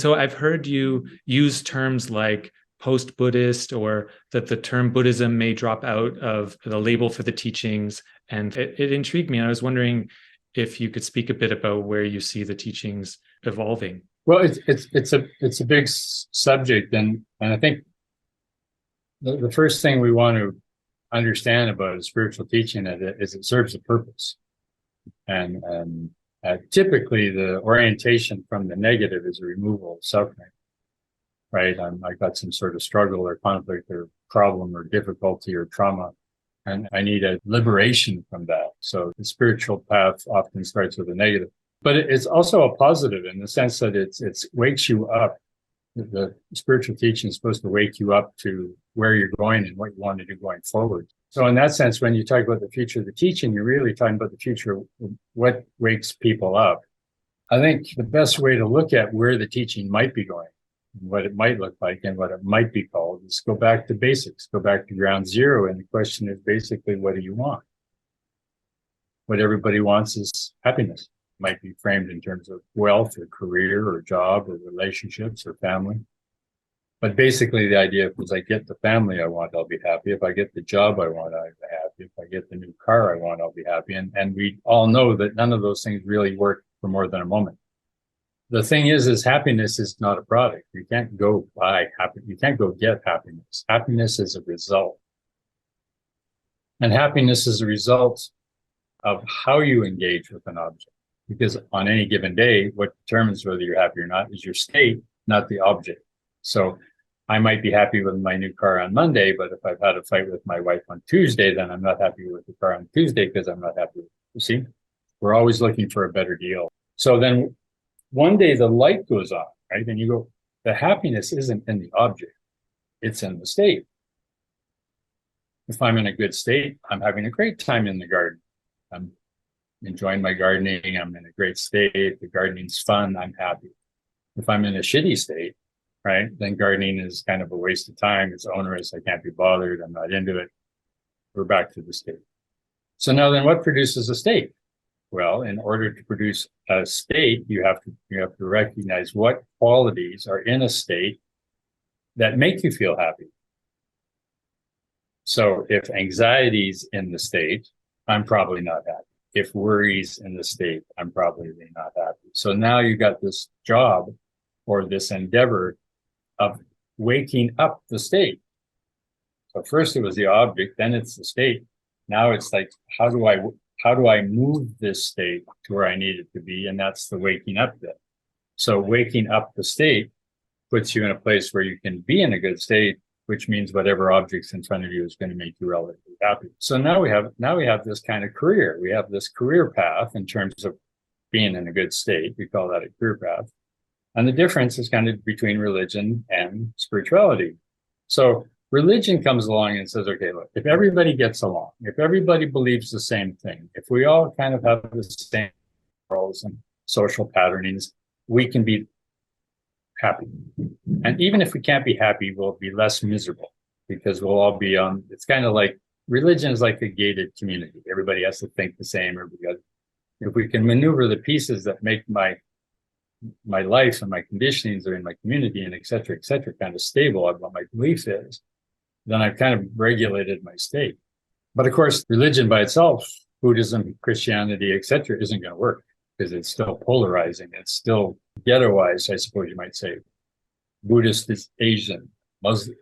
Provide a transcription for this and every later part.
so I've heard you use terms like post-Buddhist, or that the term Buddhism may drop out of the label for the teachings. And it intrigued me. I was wondering if you could speak a bit about where you see the teachings evolving. Well, it's a big subject, and I think the first thing we want to understand about a spiritual teaching is it serves a purpose, and typically the orientation from the negative is a removal of suffering. Right, I got some sort of struggle or conflict or problem or difficulty or trauma, and I need a liberation from that. So the spiritual path often starts with a negative, but it's also a positive in the sense that it wakes you up. The spiritual teaching is supposed to wake you up to where you're going and what you want to do going forward. So in that sense, when you talk about the future of the teaching, you're really talking about the future of what wakes people up. I think the best way to look at where the teaching might be going, what it might look like and what it might be called, is go back to basics, go back to ground zero. And the question is basically, what do you want? What everybody wants is happiness. It might be framed in terms of wealth or career or job or relationships or family. But basically the idea is, I get the family I want, I'll be happy. If I get the job I want, I'll be happy. If I get the new car I want, I'll be happy. And we all know that none of those things really work for more than a moment. The thing is happiness is not a product. You can't go buy happiness. You can't go get happiness. Happiness is a result. And happiness is a result of how you engage with an object. Because on any given day, what determines whether you're happy or not is your state, not the object. So I might be happy with my new car on Monday, but if I've had a fight with my wife on Tuesday, then I'm not happy with the car on Tuesday because I'm not happy with it. You see, we're always looking for a better deal. So then one day the light goes on, right? And you go, the happiness isn't in the object, it's in the state. If I'm in a good state, I'm having a great time in the garden. I'm enjoying my gardening. I'm in a great state. The gardening's fun. I'm happy. If I'm in a shitty state, right, then gardening is kind of a waste of time. It's onerous. I can't be bothered. I'm not into it. We're back to the state. So now then what produces a state? Well, in order to produce a state, you have to recognize what qualities are in a state that make you feel happy. So if anxiety's in the state, I'm probably not happy. If worry's in the state, I'm probably not happy. So now you got this job or this endeavor of waking up the state. So first it was the object, then it's the state. Now it's like, how do I move this state to where I need it to be? And that's the waking up bit. So waking up the state puts you in a place where you can be in a good state, which means whatever object's in front of you is going to make you relatively happy. So now we have this kind of career. We have this career path in terms of being in a good state. We call that a career path. And the difference is kind of between religion and spirituality. So religion comes along and says, okay, look, if everybody gets along, if everybody believes the same thing, if we all kind of have the same morals and social patternings, we can be happy. And even if we can't be happy, we'll be less miserable because we'll all be on, it's kind of like religion is like a gated community. Everybody has to think the same. If we can maneuver the pieces that make my life and my conditionings are in my community and et cetera, kind of stable on what my belief is, then I've kind of regulated my state. But of course, religion by itself, Buddhism, Christianity, et cetera, isn't going to work because it's still polarizing. It's still ghettoized, I suppose you might say. Buddhist is Asian.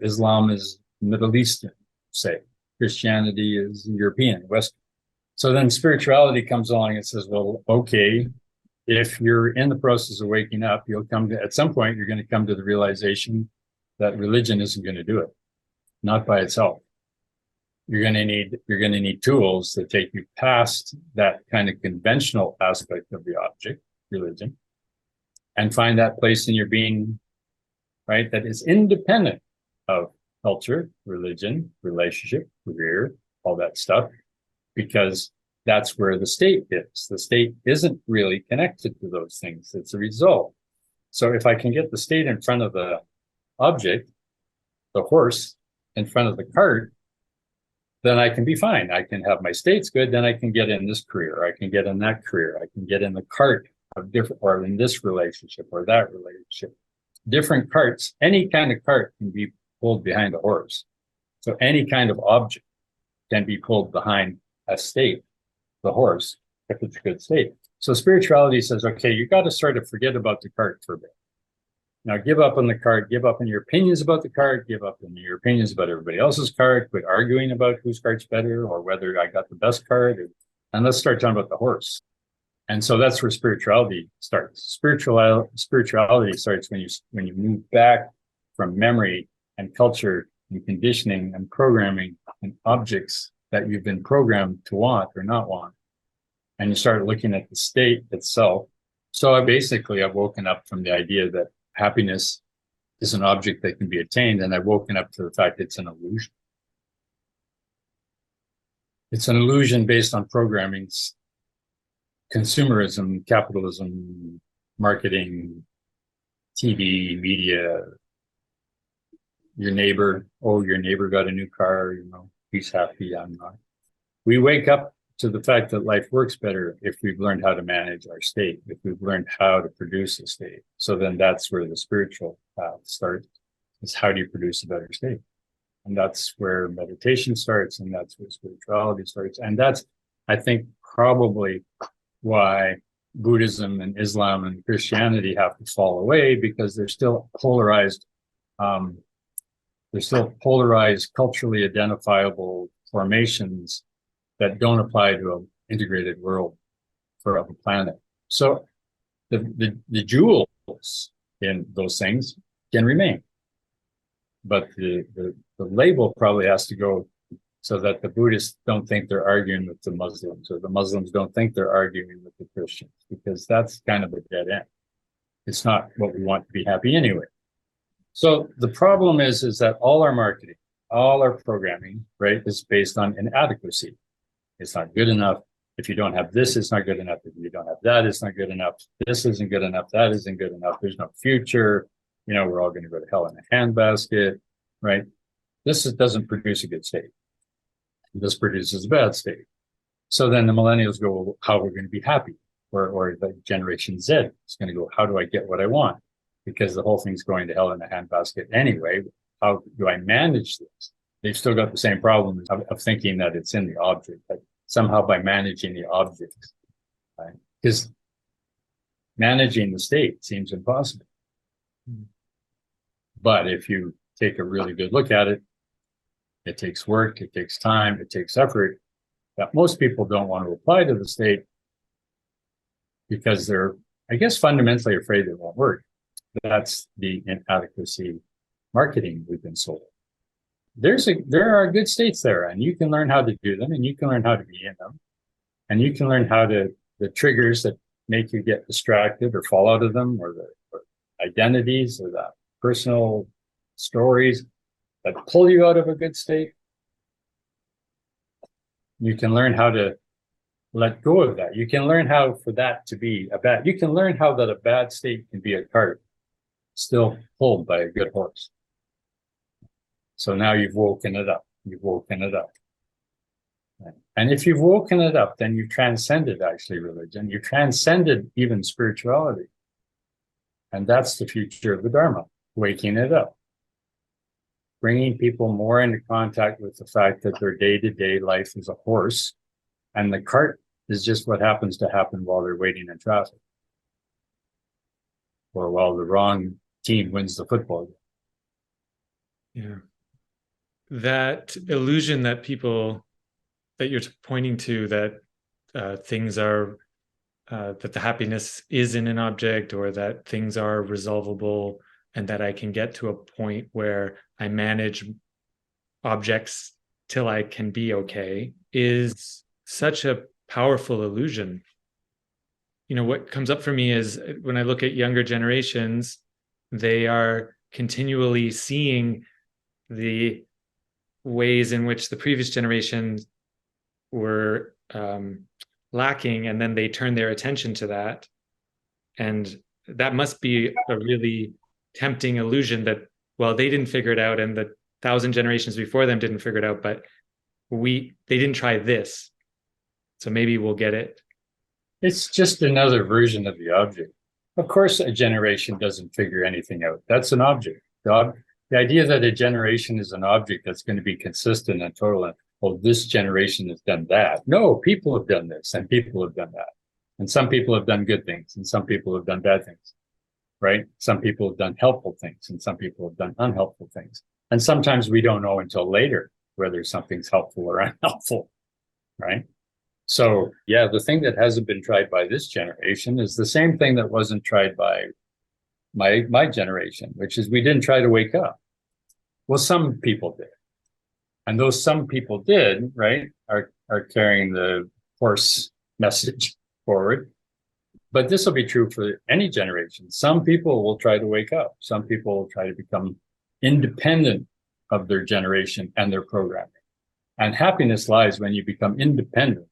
Islam is Middle Eastern, say. Christianity is European, Western. So then spirituality comes along and says, well, okay, if you're in the process of waking up, at some point, you're going to come to the realization that religion isn't going to do it, not by itself. You're going to need tools that take you past that kind of conventional aspect of the object, religion, and find that place in your being, right, that is independent of culture, religion, relationship, career, all that stuff, because that's where the state is. The state isn't really connected to those things. It's a result. So if I can get the state in front of the object, the horse in front of the cart, then I can be fine. I can have my states good. Then I can get in this career. I can get in that career. I can get in the cart of different, or in this relationship or that relationship. different carts, any kind of cart can be pulled behind a horse. So any kind of object can be pulled behind a state, the horse, if it's a good state. So spirituality says, okay, you got to sort of forget about the cart for a bit. Now give up on the cart, give up on your opinions about the cart, give up on your opinions about everybody else's cart, quit arguing about whose cart's better or whether I got the best cart, and let's start talking about the horse. And so that's where spirituality starts. Spirituality starts when you move back from memory and culture and conditioning and programming and objects that you've been programmed to want or not want. And you start looking at the state itself. So I've woken up from the idea that happiness is an object that can be attained, and I've woken up to the fact it's an illusion. It's an illusion based on programming, consumerism, capitalism, marketing, TV, media. Your neighbor got a new car, he's happy, I'm not. We wake up to the fact that life works better if we've learned how to manage our state, if we've learned how to produce a state. So then that's where the spiritual path starts, is how do you produce a better state? And that's where meditation starts, and that's where spirituality starts. And that's, I think, probably why Buddhism and Islam and Christianity have to fall away, because they're still polarized. They're still polarized, culturally identifiable formations that don't apply to an integrated world for a planet. So the jewels in those things can remain, but the label probably has to go so that the Buddhists don't think they're arguing with the Muslims, or the Muslims don't think they're arguing with the Christians, because that's kind of a dead end. It's not what we want to be happy anyway. So the problem is that all our marketing, all our programming, right, is based on inadequacy. It's not good enough. If you don't have this, it's not good enough. If you don't have that, it's not good enough. This isn't good enough. That isn't good enough. There's no future. We're all going to go to hell in a handbasket, right? This doesn't produce a good state. This produces a bad state. So then the millennials go, well, how are we going to be happy? Or the Generation Z is going to go, how do I get what I want? Because the whole thing's going to hell in a handbasket anyway. How do I manage this? They've still got the same problem of thinking that it's in the object, that somehow by managing the objects, right? Because managing the state seems impossible. But if you take a really good look at it, it takes work, it takes time, it takes effort that most people don't want to apply to the state because they're, I guess, fundamentally afraid it won't work. That's the inadequacy marketing we've been sold. There are good states there, and you can learn how to do them, and you can learn how to be in them, and you can learn how to, the triggers that make you get distracted or fall out of them, or the identities or the personal stories that pull you out of a good state. You can learn how to let go of that. You can learn how for that to be you can learn how that a bad state can be a cart still pulled by a good horse. So now you've woken it up. And if you've woken it up, then you've transcended actually religion. You transcended even spirituality. And that's the future of the Dharma, waking it up. Bringing people more into contact with the fact that their day-to-day life is a horse, and the cart is just what happens to happen while they're waiting in traffic, or while the wrong team wins the football game. Yeah. That illusion that you're pointing to, that things are, that the happiness is in an object, or that things are resolvable, and that I can get to a point where I manage objects till I can be okay, is such a powerful illusion. What comes up for me is when I look at younger generations, they are continually seeing the ways in which the previous generations were lacking, and then they turn their attention to that. And that must be a really tempting illusion that, well, they didn't figure it out, and the 1,000 generations before them didn't figure it out, but they didn't try this, so maybe we'll get it. It's just another version of the object. Of course, a generation doesn't figure anything out. That's an object. The idea that a generation is an object that's going to be consistent and total, and well, this generation has done that. No, people have done this and people have done that. And some people have done good things and some people have done bad things, right? Some people have done helpful things and some people have done unhelpful things. And sometimes we don't know until later whether something's helpful or unhelpful, right? So yeah, the thing that hasn't been tried by this generation is the same thing that wasn't tried by my generation, which is we didn't try to wake up. Well, some people did. And those some people did, right, are carrying the force message forward. But this will be true for any generation. Some people will try to wake up. Some people will try to become independent of their generation and their programming. And happiness lies when you become independent,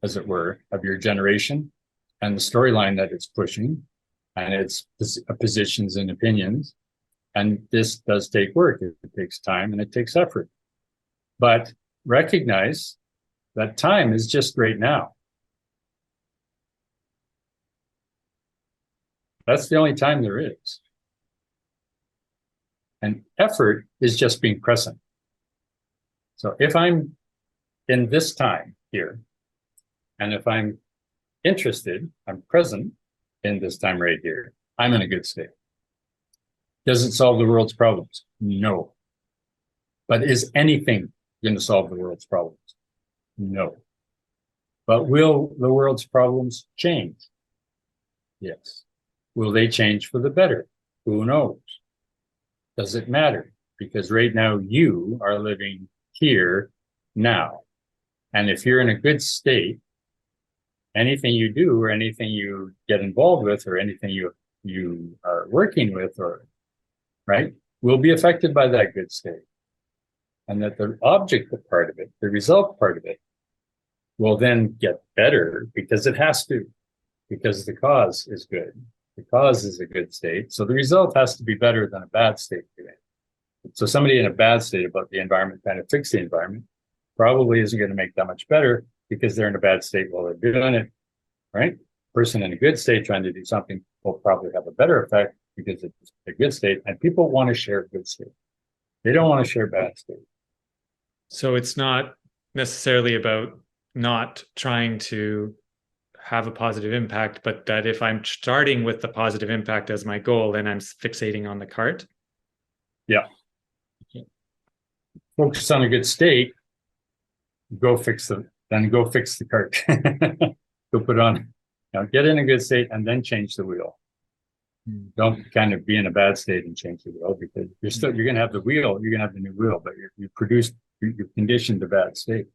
as it were, of your generation and the storyline that it's pushing and its positions and opinions. And this does take work. It takes time and it takes effort. But recognize that time is just right now. That's the only time there is. And effort is just being present. So if I'm in this time here, and if I'm interested, I'm present in this time right here, I'm in a good state. Does it solve the world's problems? No. But is anything going to solve the world's problems? No. But will the world's problems change? Yes. Will they change for the better? Who knows? Does it matter? Because right now you are living here now. And if you're in a good state, anything you do or anything you get involved with or anything you are working with or right will be affected by that good state. And that the object part of it, the result part of it, will then get better because it has to, because the cause is good. The cause is a good state. So the result has to be better than a bad state. So somebody in a bad state about the environment trying to fix the environment probably isn't going to make that much better because they're in a bad state while they're doing it, right? Person in a good state trying to do something will probably have a better effect because it's a good state, and people want to share good state. They don't want to share bad state. So it's not necessarily about not trying to have a positive impact, but that if I'm starting with the positive impact as my goal, then I'm fixating on the cart. Yeah. Focus on a good state, go fix the cart. Go put on, get in a good state and then change the wheel. Don't kind of be in a bad state and change the wheel, because you're going to have the wheel, you're going to have the new wheel, but you're conditioned to bad state.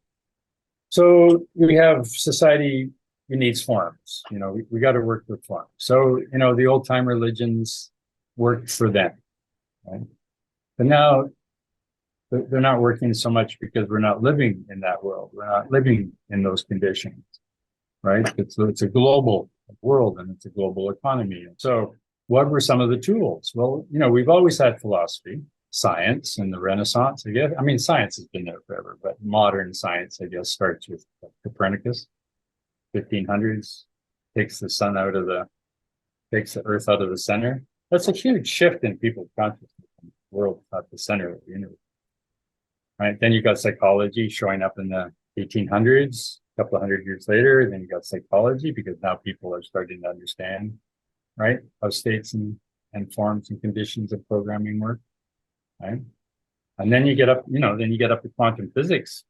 So we have society, it needs forms. We got to work with forms. So, the old time religions worked for them, right? But now they're not working so much because we're not living in that world. We're not living in those conditions, right? It's a global world and it's a global economy. And so what were some of the tools? Well, we've always had philosophy, science, and the Renaissance, I guess. I mean, science has been there forever, but modern science, I guess, starts with Copernicus, 1500s, takes the earth out of the center. That's a huge shift in people's consciousness. The world at the center of the universe. Right? Then you got psychology showing up in the 1800s, a couple of hundred years later. Then you got psychology, because now people are starting to understand, right, how states and forms and conditions of programming work, right? And then you get up, to quantum physics,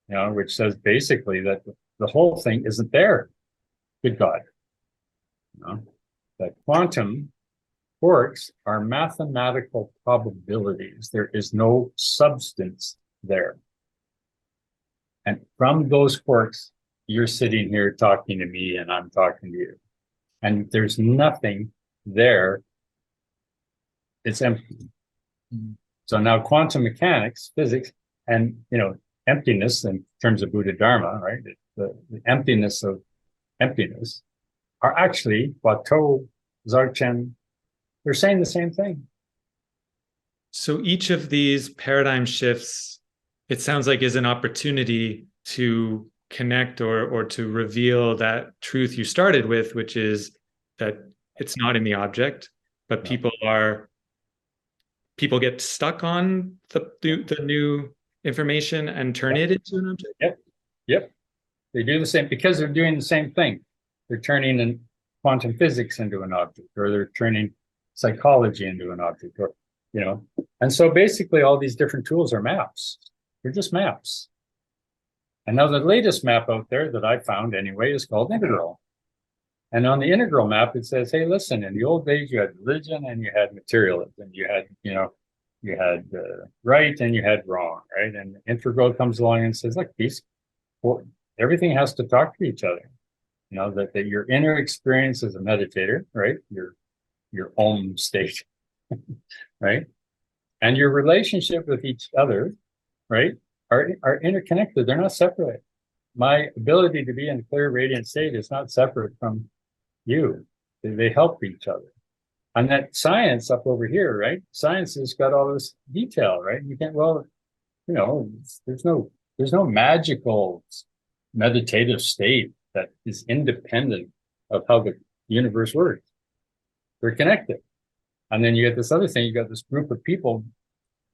which says basically that the whole thing isn't there. Good God, that quantum quarks are mathematical probabilities. There is no substance there. And from those quarks, you're sitting here talking to me and I'm talking to you. And there's nothing there. It's empty. Mm-hmm. So now quantum mechanics, physics, and, emptiness in terms of Buddha Dharma, right? The emptiness of emptiness are actually Watteau, Dzogchen, they're saying the same thing. So each of these paradigm shifts, it sounds like, is an opportunity to connect or to reveal that truth you started with, which is that it's not in the object, but No. people get stuck on the new information and turn Yep. it into an object. Yep. Yep. They do the same because they're doing the same thing. They're turning in quantum physics into an object, or they're turning psychology into an object, or and so basically all these different tools are maps. They're just maps. And now the latest map out there that I found anyway is called integral. And on the integral map, it says, hey, listen, in the old days, you had religion and you had materialism. You had, you had right and you had wrong, right? And integral comes along and says, look, everything has to talk to each other. That your inner experience as a meditator, right? Your own state, right? And your relationship with each other, right? Are interconnected. They're not separate. My ability to be in a clear, radiant state is not separate from you. They help each other. And that science up over here, right? Science has got all this detail, right? You can't, there's no magical meditative state that is independent of how the universe works. They're connected. And then you get this other thing, you got this group of people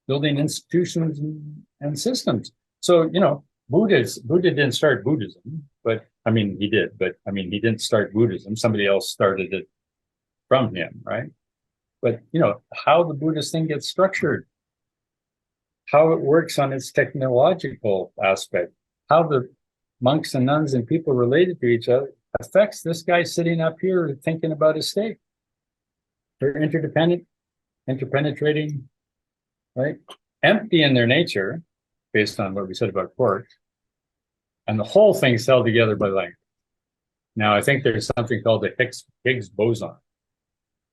building institutions and systems. So, Buddha didn't start Buddhism, but he did, but he didn't start Buddhism. Somebody else started it from him, right? But, how the Buddhist thing gets structured, how it works on its technological aspect, how the monks and nuns and people related to each other affects this guy sitting up here thinking about his state. They're interdependent, interpenetrating, right? Empty in their nature, based on what we said about quark, and the whole thing's held together by language. Now, I think there's something called the Higgs Boson.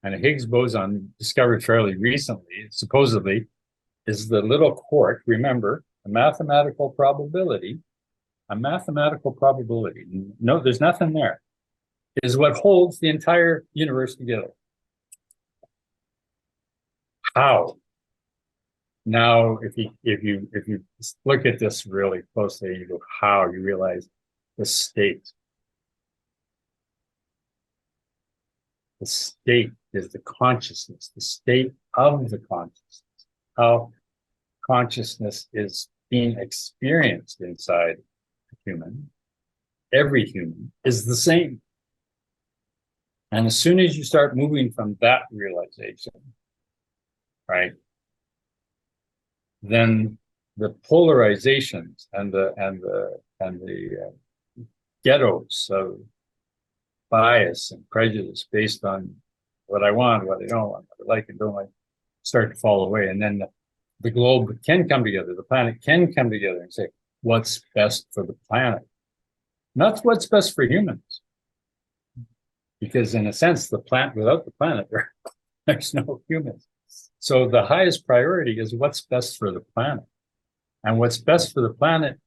And a Higgs boson, discovered fairly recently, supposedly, is the little quark, remember, a mathematical probability. No, there's nothing there. Is what holds the entire universe together. How? Now, if you look at this really closely, you go, how, you realize the state. The state is the consciousness, the state of the consciousness. How consciousness is being experienced inside a human. Every human is the same. And as soon as you start moving from that realization, right, then the polarizations and the ghettos of bias and prejudice based on what I want, what I don't want, what I like and don't like, start to fall away. And then the globe can come together, the planet can come together and say, what's best for the planet? Not what's best for humans. Because in a sense, without the planet, there's no humans. So the highest priority is what's best for the planet. And what's best for the planet,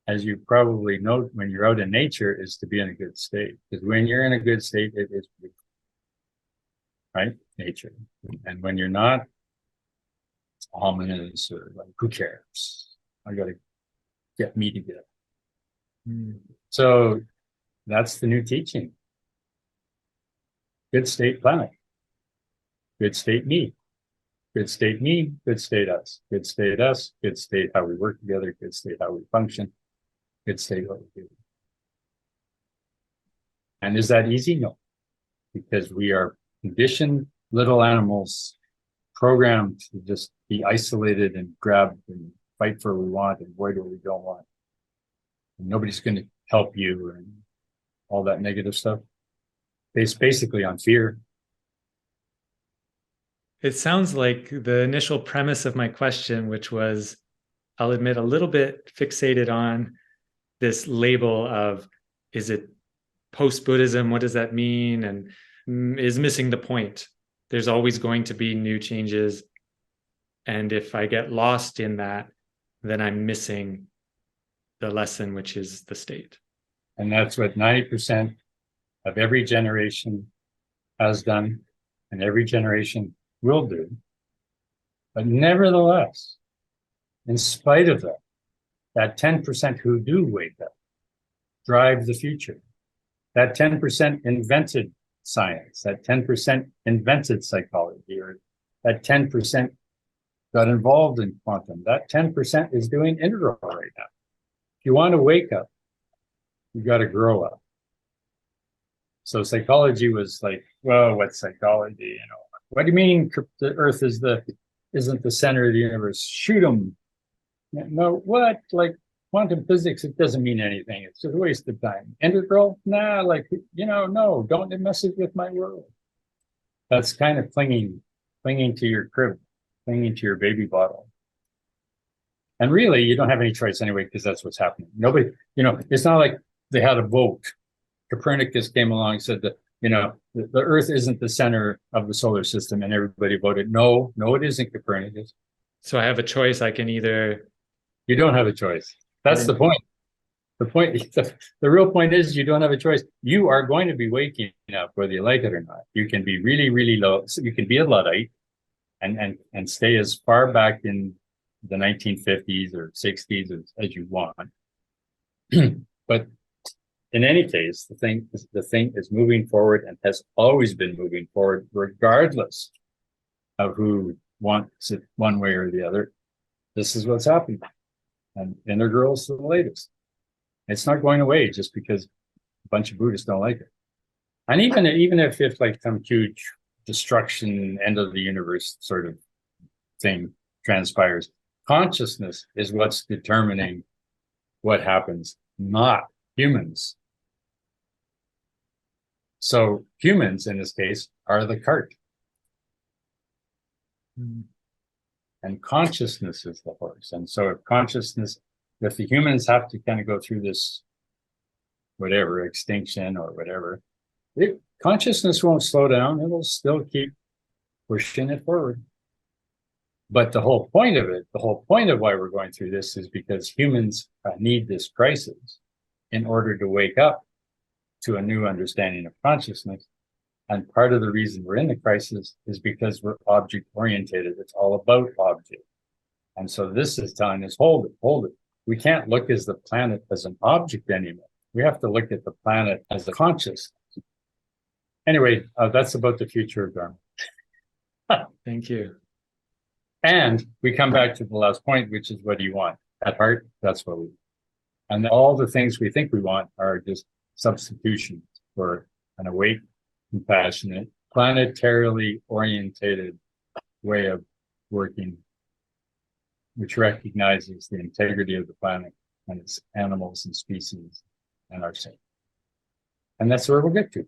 as you probably know when you're out in nature, is to be in a good state. Because when you're in a good state, it is beautiful. Right? Nature. And when you're not, it's ominous or like, who cares? I got to get me together. So that's the new teaching. Good state planet. Good state me. Good state me, good state us. Good state us, good state how we work together, good state how we function, good state what we do. And is that easy? No. Because we are conditioned little animals programmed to just be isolated and grab and fight for what we want and avoid what we don't want. And nobody's going to help you and all that negative stuff. Based basically on fear. It sounds like the initial premise of my question, which was, I'll admit, a little bit fixated on this label of, is it post-Buddhism? What does that mean? And is missing the point. There's always going to be new changes. And if I get lost in that, then I'm missing the lesson, which is the state. And that's what 90% of every generation has done, and every generation will do. But nevertheless, in spite of that 10% who do wake up, drive the future. That 10% invented science. That 10% invented psychology, or that 10% got involved in quantum. That 10% is doing integral right now. If you want to wake up, you got to grow up. So psychology was like, well, what's psychology? You know, what do you mean the Earth isn't the center of the universe? Shoot 'em. No, what? Like quantum physics, it doesn't mean anything. It's just a waste of time. Integral? Nah, like, no, don't mess with my world. That's kind of clinging to your crib, clinging to your baby bottle. And really, you don't have any choice anyway, because that's what's happening. Nobody, it's not like they had a vote. Copernicus came along and said that, the Earth isn't the center of the solar system, and everybody voted no, it isn't, Copernicus. So I have a choice. I can either. You don't have a choice. That's the point. The real point is you don't have a choice. You are going to be waking up whether you like it or not. You can be really, really low. So you can be a Luddite and stay as far back in the 1950s or 60s as you want. But in any case, the thing is moving forward and has always been moving forward, regardless of who wants it one way or the other. This is what's happening. And integrals to the latest. It's not going away just because a bunch of Buddhists don't like it. And even if like some huge destruction, end of the universe sort of thing transpires, consciousness is what's determining what happens, not humans. So humans, in this case, are the cart. And consciousness is the horse. And so if the humans have to kind of go through this, whatever, extinction or whatever, consciousness won't slow down. It'll still keep pushing it forward. But the whole point of why we're going through this is because humans need this crisis in order to wake up to a new understanding of consciousness. And part of the reason we're in the crisis is because we're object oriented. It's all about object. And so this is telling us, hold it. We can't look at the planet as an object anymore. We have to look at the planet as a consciousness. Anyway, that's about the future of Dharma. Thank you. And we come back to the last point, which is, what do you want? At heart, that's what we want. And all the things we think we want are just substitutions for an awake, compassionate, planetarily orientated way of working, which recognizes the integrity of the planet and its animals and species and ourselves. And that's where we'll get to.